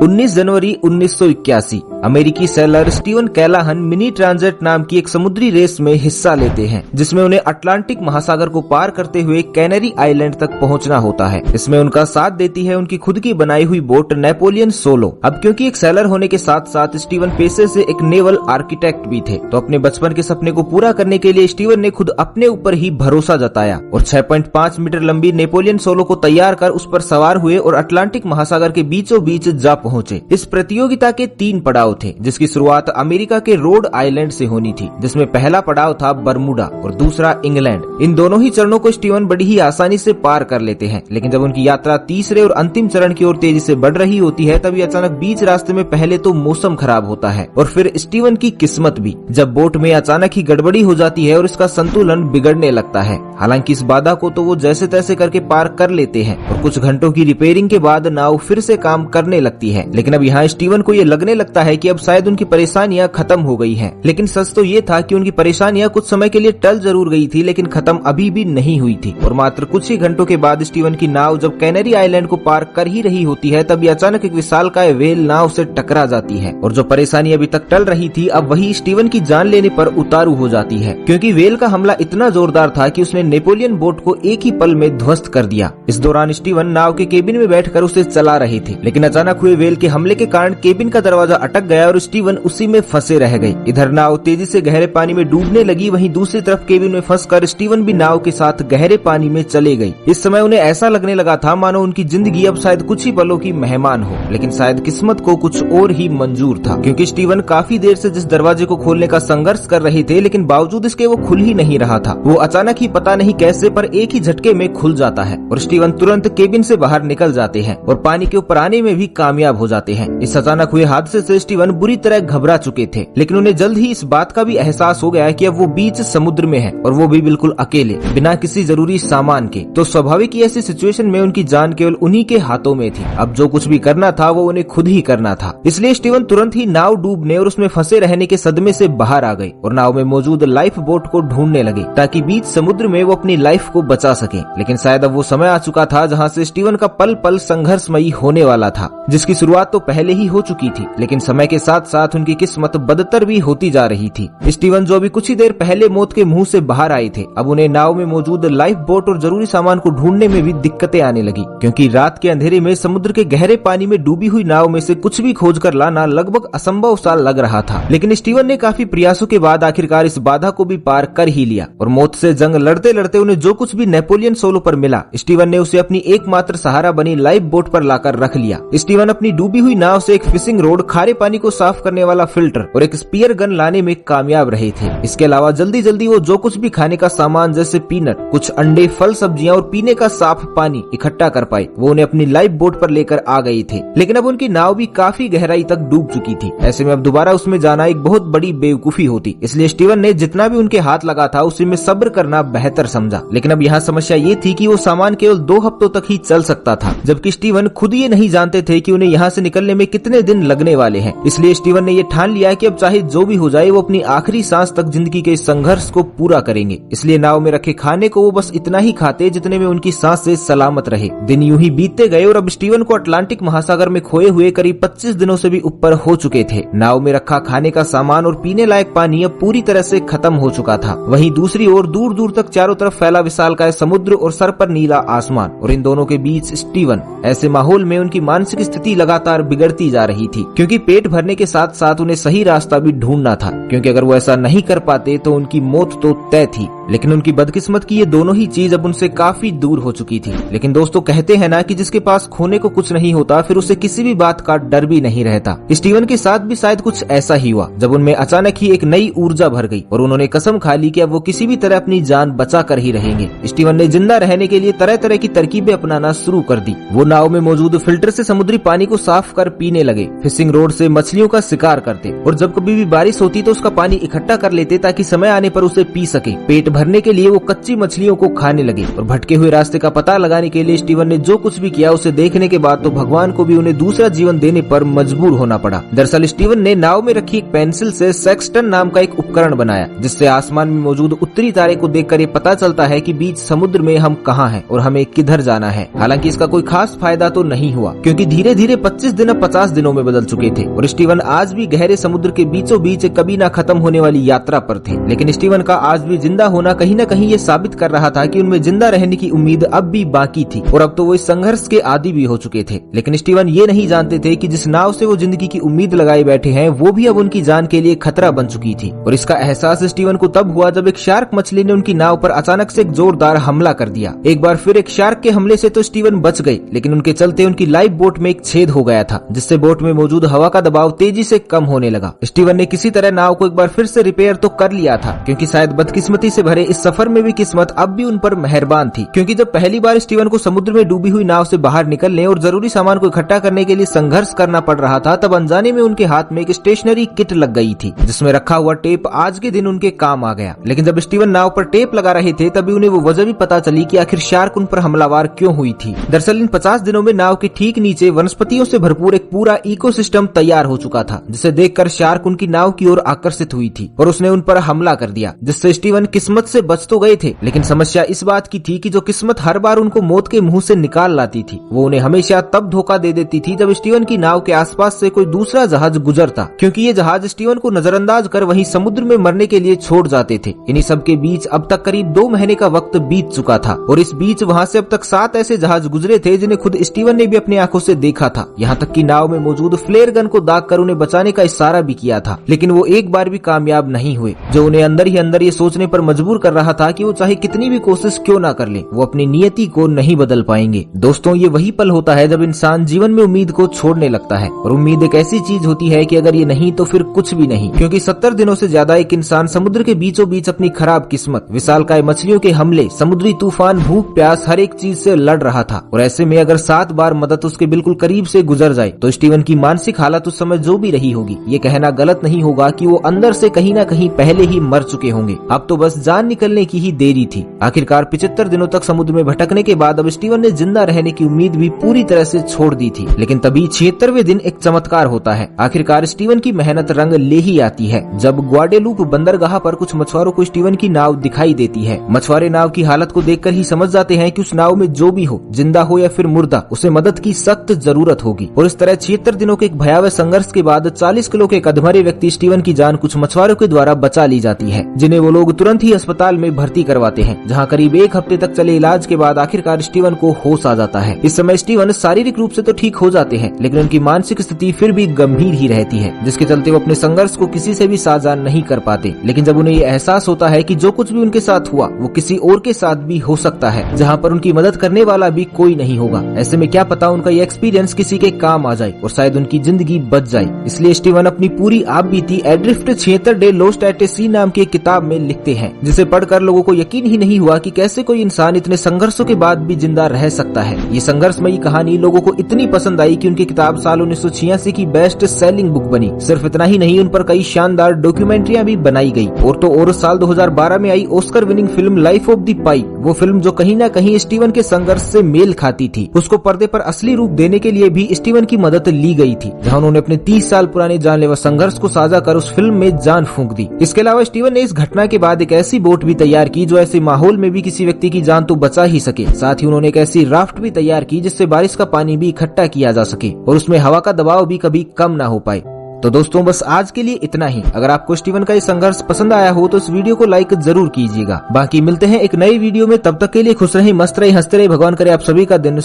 19 जनवरी 1981 अमेरिकी seller Steven Callahan mini transit नाम की एक समुद्री रेस में हिस्सा लेते हैं, जिसमें उन्हें अटलांटिक महासागर को पार करते हुए कैनरी आइलैंड तक पहुंचना होता है। इसमें उनका साथ देती है उनकी खुद की बनाई हुई बोट नेपोलियन सोलो। अब क्योंकि एक सेलर होने के साथ साथ स्टीवन पेशे से एक नेवल आर्किटेक्ट भी थे, तो अपने बचपन के सपने को पूरा करने के लिए स्टीवन ने खुद अपने ऊपर ही भरोसा जताया और 6.5 मीटर लंबी नेपोलियन सोलो को तैयार कर उस पर सवार हुए और अटलांटिक महासागर के बीचों बीच जा पहुंचे। इस प्रतियोगिता के 3 पड़ाव थे, जिसकी शुरुआत अमेरिका के रोड आइलैंड से होनी थी, जिसमें पहला पड़ाव था बरमूडा और दूसरा इंग्लैंड। इन दोनों ही चरणों को स्टीवन बड़ी ही आसानी से पार कर लेते हैं, लेकिन जब उनकी यात्रा तीसरे और अंतिम चरण की ओर तेजी से बढ़ रही होती है, तभी अचानक बीच रास्ते में पहले तो मौसम खराब होता है और फिर स्टीवन की किस्मत भी, जब बोट में अचानक ही गड़बड़ी हो जाती है और इसका संतुलन बिगड़ने लगता है। हालांकि इस बाधा को तो वो जैसे तैसे करके पार कर लेते हैं और कुछ घंटों की रिपेयरिंग के बाद नाव फिर से काम करने लगती है। लेकिन अब यहाँ स्टीवन को ये लगने लगता है कि अब शायद उनकी परेशानियां खत्म हो गई हैं। लेकिन सच तो ये था कि उनकी परेशानियां कुछ समय के लिए टल जरूर गई थी, लेकिन खत्म अभी भी नहीं हुई थी। और मात्र कुछ ही घंटों के बाद स्टीवन की नाव जब कैनरी आइलैंड को पार कर ही रही होती है, तभी अचानक एक विशालकाय व्हेल नाव से टकरा जाती है और जो परेशानी अभी तक टल रही थी, अब वही स्टीवन की जान लेने पर उतारू हो जाती है, क्योंकि व्हेल का हमला इतना जोरदार था कि उसने नेपोलियन बोट को एक ही पल में ध्वस्त कर दिया। इस दौरान स्टीवन नाव के केबिन में बैठकर उसे चला रहे थे, लेकिन अचानक हुए व्हेल के हमले के कारण केबिन का दरवाजा अटक गया और स्टीवन उसी में फंसे रह गए। इधर नाव तेजी से गहरे पानी में डूबने लगी, वहीं दूसरी तरफ केबिन में फंसकर स्टीवन भी नाव के साथ गहरे पानी में चले गई। इस समय उन्हें ऐसा लगने लगा था मानो उनकी जिंदगी अब शायद कुछ ही पलों की मेहमान हो, लेकिन शायद किस्मत को कुछ और ही मंजूर था, क्योंकि स्टीवन काफी देर से जिस दरवाजे को खोलने का संघर्ष कर रहे थे, लेकिन बावजूद इसके वो खुल ही नहीं रहा था। वो अचानक ही पता नहीं कैसे पर एक ही झटके में खुल जाता है और स्टीवन तुरंत केबिन से बाहर निकल जाते हैं और पानी के ऊपर आने में भी कामयाब हो जाते हैं। इस अचानक हुए हादसे से स्टीवन बुरी तरह घबरा चुके थे, लेकिन उन्हें जल्द ही इस बात का भी एहसास हो गया कि अब वो बीच समुद्र में है और वो भी बिल्कुल अकेले, बिना किसी जरूरी सामान के। तो स्वाभाविक ही ऐसी सिचुएशन में उनकी जान केवल उन्हीं के हाथों में थी। अब जो कुछ भी करना था वो उन्हें खुद ही करना था। इसलिए स्टीवन तुरंत ही नाव डूबने और उसमें फंसे रहने के सदमे से बाहर आ गए और नाव में मौजूद लाइफ बोट को ढूंढने लगे, ताकि बीच समुद्र में वो अपनी लाइफ को बचा सके। लेकिन शायद अब वो समय आ चुका था जहाँ से स्टीवन का पल पल संघर्षमयी होने वाला था, जिसकी शुरुआत तो पहले ही हो चुकी थी, लेकिन समय के साथ साथ उनकी किस्मत बदतर भी होती जा रही थी। स्टीवन जो अभी कुछ ही देर पहले मौत के मुंह से बाहर आए थे, अब उन्हें नाव में मौजूद लाइफ बोट और जरूरी सामान को ढूंढने में भी दिक्कतें आने लगी, क्योंकि रात के अंधेरे में समुद्र के गहरे पानी में डूबी हुई नाव में से कुछ भी खोज कर लाना लगभग असंभव सा लग रहा था। लेकिन स्टीवन ने काफी प्रयासों के बाद आखिरकार इस बाधा को भी पार कर ही लिया और मौत से जंग लड़ते लड़ते उन्हें जो कुछ भी नेपोलियन सोलो पर मिला, स्टीवन ने उसे अपनी एकमात्र सहारा बनी लाइफ बोट पर लाकर रख लिया। स्टीवन अपनी डूबी हुई नाव से एक फिशिंग रोड, खारे पानी को साफ करने वाला फिल्टर और एक स्पीयर गन लाने में कामयाब रहे थे। इसके अलावा जल्दी जल्दी वो जो कुछ भी खाने का सामान जैसे पीनट, कुछ अंडे, फल, सब्जियां और पीने का साफ पानी इकट्ठा कर पाए, वो उन्हें अपनी लाइफ बोट पर लेकर आ गए थे। लेकिन अब उनकी नाव भी काफी गहराई तक डूब चुकी थी। ऐसे में अब दोबारा उसमें जाना एक बहुत बड़ी बेवकूफी होती, इसलिए स्टीवन ने जितना भी उनके हाथ लगा था उसी में सब्र करना बेहतर समझा। लेकिन अब यहाँ समस्या ये थी कि वो सामान केवल 2 हफ्तों तक ही चल सकता था, जबकि स्टीवन खुद ये नहीं जानते थे कि उन्हें यहाँ से निकलने में कितने दिन लगने वाले हैं। इसलिए स्टीवन ने ये ठान लिया कि अब चाहे जो भी हो जाए वो अपनी आखिरी सांस तक जिंदगी के संघर्ष को पूरा करेंगे। इसलिए नाव में रखे खाने को वो बस इतना ही खाते जितने में उनकी सांस से सलामत रहे। दिन यूं ही बीतते गए और अब स्टीवन को अटलांटिक महासागर में खोए हुए करीब 25 दिनों से भी ऊपर हो चुके थे। नाव में रखा खाने का सामान और पीने लायक पानी अब पूरी तरह से खत्म हो चुका था। वहीं दूसरी ओर दूर दूर तक चारों तरफ फैला विशालकाय समुद्र और सर पर नीला आसमान, और इन दोनों के बीच स्टीवन। ऐसे माहौल में उनकी मानसिक स्थिति लगातार बिगड़ती जा रही थी, क्योंकि पेट भरने के साथ साथ उन्हें सही रास्ता भी ढूंढना था, क्योंकि अगर वो ऐसा नहीं कर पाते तो उनकी मौत तो तय थी। लेकिन उनकी बदकिस्मत की ये दोनों ही चीज अब उनसे काफी दूर हो चुकी थी। लेकिन दोस्तों, कहते हैं ना कि जिसके पास खोने को कुछ नहीं होता फिर उसे किसी भी बात का डर भी नहीं रहता। स्टीवन के साथ भी शायद कुछ ऐसा ही हुआ, जब उनमें अचानक ही एक नई ऊर्जा भर गई और उन्होंने कसम खा ली कि अब वो किसी भी तरह अपनी जान बचा कर ही रहेंगे। स्टीवन ने जिंदा रहने के लिए तरह तरह की तरकीबें अपनाना शुरू कर दी। वो नाव में मौजूद फिल्टर से समुद्री पानी को साफ कर पीने लगे, फिशिंग रोड से मछलियों का शिकार करते और जब कभी भी बारिश होती तो उसका पानी इकट्ठा कर लेते ताकि समय आने पर उसे पी सके। पेट भरने के लिए वो कच्ची मछलियों को खाने लगे और भटके हुए रास्ते का पता लगाने के लिए स्टीवन ने जो कुछ भी किया उसे देखने के बाद तो भगवान को भी उन्हें दूसरा जीवन देने पर मजबूर होना पड़ा। दरअसल स्टीवन ने नाव में रखी एक पेंसिल से सेक्सटन नाम का एक उपकरण बनाया, जिससे आसमान में मौजूद उत्तरी तारे को देखकर ये पता चलता है कि बीच समुद्र में हम कहाँ हैं और हमें किधर जाना है। हालांकि इसका कोई खास फायदा तो नहीं हुआ, क्योंकि धीरे धीरे 25 दिन अब 50 दिनों में बदल चुके थे और स्टीवन आज भी गहरे समुद्र के बीचों बीच कभी न खत्म होने वाली यात्रा पर थे। लेकिन स्टीवन का आज भी जिंदा होना कहीं न कहीं ये साबित कर रहा था कि उनमें जिंदा रहने की उम्मीद अब भी बाकी थी और अब तो वो इस संघर्ष के आदी भी हो चुके थे। लेकिन स्टीवन ये नहीं जानते थे कि जिस नाव से वो जिंदगी की उम्मीद लगाए बैठे हैं वो भी अब उनकी जान के लिए खतरा बन चुकी थी। और इसका एहसास स्टीवन को तब हुआ जब एक शार्क मछली ने उनकी नाव पर अचानक से एक जोरदार हमला कर दिया। एक बार फिर एक शार्क के हमले से तो स्टीवन बच गए, लेकिन उनके चलते उनकी लाइफ बोट में एक छेद हो गया था, जिससे बोट में मौजूद हवा का दबाव तेजी से कम होने लगा। स्टीवन ने किसी तरह नाव को एक बार फिर से रिपेयर तो कर लिया था, क्योंकि शायद बदकिस्मती से भरे इस सफर में भी किस्मत अब भी उन पर मेहरबान थी। क्योंकि जब पहली बार स्टीवन को समुद्र में डूबी हुई नाव से बाहर निकलने और जरूरी सामान को इकट्ठा करने के लिए संघर्ष करना पड़ रहा था, तब अनजाने में उनके हाथ में एक स्टेशनरी किट लग गई थी, जिसमें रखा हुआ टेप आज के दिन उनके काम आ गया। लेकिन जब स्टीवन नाव पर टेप लगा रहे थे तभी उन्हें वो वजह भी पता चली कि आखिर शार्क उन पर हमलावर क्यों हुई थी। दरअसल इन 50 दिनों में नाव के ठीक नीचे वनस्पतियों से भरपूर एक पूरा इकोसिस्टम तैयार हो चुका था, जिसे देखकर शार्क उनकी नाव की ओर आकर्षित हुई थी और उसने उन पर हमला कर दिया, जिससे स्टीवन किस्मत से बच तो गए थे, लेकिन समस्या इस बात की थी कि जो किस्मत हर बार उनको मौत के मुंह से निकाल लाती थी वो उन्हें हमेशा तब धोखा दे देती थी जब स्टीवन की नाव के आसपास से कोई दूसरा जहाज गुजरता, क्योंकि ये जहाज स्टीवन को नजरअंदाज कर वहीं समुद्र में मरने के लिए छोड़ जाते थे। इन्हीं सब के बीच अब तक करीब 2 महीने का वक्त बीत चुका था और इस बीच वहाँ से अब तक 7 ऐसे जहाज गुजरे थे जिन्हें खुद स्टीवन ने भी अपनी आंखों से देखा था। यहाँ तक कि नाव में मौजूद फ्लेयर गन को दाग कर उन्हें बचाने का इशारा भी किया था, लेकिन वो एक बार भी कामयाब नहीं हुए, जो उन्हें अंदर ही अंदर ये सोचने पर मजबूर कर रहा था कि वो चाहे कितनी भी कोशिश क्यों ना कर ले, वो अपनी नियति को नहीं बदल पाएंगे। दोस्तों, ये वही पल होता है जब इंसान जीवन में उम्मीद को छोड़ने लगता है, और उम्मीद एक ऐसी चीज होती है कि अगर ये नहीं तो फिर कुछ भी नहीं। क्योंकि 70 दिनों से ज्यादा एक इंसान समुद्र के बीचों बीच अपनी खराब किस्मत, विशालकाय मछलियों के हमले, समुद्री तूफान, भूख प्यास, हर एक चीज से लड़ रहा था। और ऐसे में अगर 7 बार मदद उसके बिल्कुल करीब से गुजर जाए तो स्टीवन की मानसिक हालत उस समय जो भी रही होगी, ये कहना गलत नहीं होगा कि वो अंदर से कहीं ना कहीं पहले ही मर चुके होंगे। अब तो बस जान निकलने की ही देरी थी। आखिरकार 75 दिनों तक समुद्र में भटकने के बाद अब स्टीवन ने जिंदा रहने की उम्मीद भी पूरी तरह से छोड़ दी थी। लेकिन तभी 76वें दिन एक चमत्कार होता है। आखिरकार स्टीवन की मेहनत रंग ले ही आती है जब ग्वाडेलूप बंदरगाह पर कुछ मछुआरों को स्टीवन की नाव दिखाई देती है। मछुआरे नाव की हालत को देखकर ही समझ जाते हैं कि उस नाव में जो भी हो, जिंदा हो या फिर मुर्दा, उसे मदद की सख्त जरूरत होगी। और इस तरह 76 दिनों के एक भयावह संघर्ष के बाद 40 किलो के एक अधमरे व्यक्ति स्टीवन की जान कुछ मछुआरों के द्वारा बचा ली जाती है, जिन्हें वो लोग तुरंत ही अस्पताल में भर्ती करवाते हैं, जहाँ करीब 1 हफ्ते तक चले इलाज के बाद आखिरकार स्टीवन को होश आ जाता है। इस समय स्टीवन शारीरिक रूप से तो ठीक हो जाते हैं, लेकिन उनकी मानसिक स्थिति फिर भी गंभीर ही रहती है, जिसके चलते वो अपने संघर्ष को किसी से भी साझा नहीं कर पाते। लेकिन जब उन्हें ये एहसास होता है कि जो कुछ भी उनके साथ हुआ वो किसी और के साथ भी हो सकता है, जहाँ पर उनकी मदद करने वाला भी कोई नहीं होगा, ऐसे में क्या पता उनका ये एक्सपीरियंस किसी के काम आ जाए और शायद उनकी जिंदगी बच जाए। इसलिए स्टीवन अपनी पूरी आप बीती एड्रिफ्ट 76 डे लॉस्ट एट सी नाम की एक किताब में लिखते हैं, जिसे पढ़कर लोगों को यकीन ही नहीं हुआ कि कैसे कोई इंसान इतने संघर्षों के बाद भी जिंदा रह सकता है। ये संघर्षमयी कहानी लोगों को इतनी पसंद आई कि उनकी किताब साल 1986 की बेस्ट सेलिंग बुक बनी। सिर्फ इतना ही नहीं, उन पर कई शानदार डॉक्यूमेंट्रियां भी बनाई गई। और साल 2012 में आई Oscar winning film Life of the Pi, वो फिल्म जो कहीं न कहीं स्टीवन के संघर्ष से मेल खाती थी, उसको पर्दे पर असली रूप देने के लिए भी स्टीवन की मदद ली गई थी, जहाँ उन्होंने अपने 30 साल पुराने जानलेवा संघर्ष को साझा कर उस फिल्म में जान फूंक दी। इसके अलावा स्टीवन ने इस घटना के बाद एक ऐसी बोट भी तैयार की जो ऐसे माहौल में भी किसी व्यक्ति की जान तो बचा ही सके। साथ ही उन्होंने एक ऐसी राफ्ट भी तैयार की जिससे बारिश का पानी भी इकट्ठा किया जा सके और उसमें हवा का दबाव भी कभी कम ना हो पाए। तो दोस्तों, बस आज के लिए इतना ही। अगर आपको स्टीवन का ये संघर्ष पसंद आया हो तो इस वीडियो को लाइक जरूर कीजिएगा। बाकी मिलते हैं एक नई वीडियो में, तब तक के लिए खुश रहें, मस्त रहें, हंसते रहें। भगवान करे आप सभी का दिन